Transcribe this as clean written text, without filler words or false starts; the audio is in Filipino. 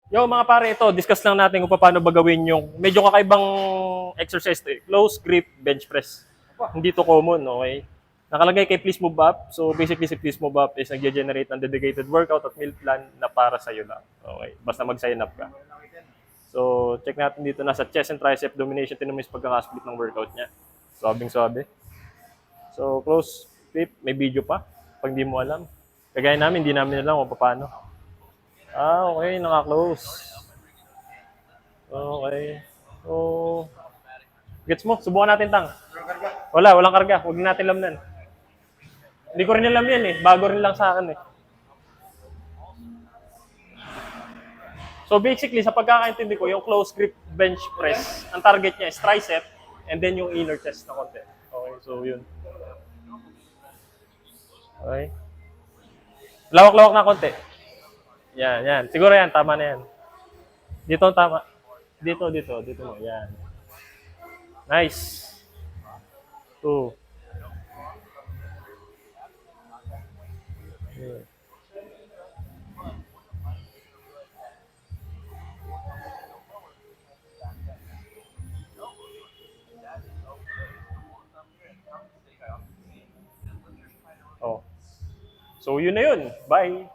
Yo mga pare, ito, discuss lang natin kung paano ba gawin yung medyo kakaibang exercise to eh. Close grip bench press. Hindi to common, okay? Nakalagay kay Please Move Up. So basically si Please Move Up is nag-generate ng dedicated workout at meal plan na para sa'yo lang. Okay? Basta mag-sign up ka. So check natin dito, nasa chest and tricep domination. Tinan mo yung pagkakasplit ng workout niya. Swabing swabe. So close grip, may video pa. Pag di mo alam. Kagaya namin, hindi namin alam kung paano. Okay, naka-close. Okay. So, gets mo? Subukan natin, Tang. Walang karga. Huwag natin lamnan. Hindi ko rin alam yan eh. Bago rin lang sa akin eh. So basically, sa pagkakaintindi ko, yung close grip bench press, ang target niya is tricep and then yung inner chest na konti. Okay, so yun. Okay. Lawak-lawak na konti. Yan. Siguro yan, tama na yan. Dito tama. Dito mo. Yan. Nice. Two. Yeah. Oh. So yun na yun. Bye.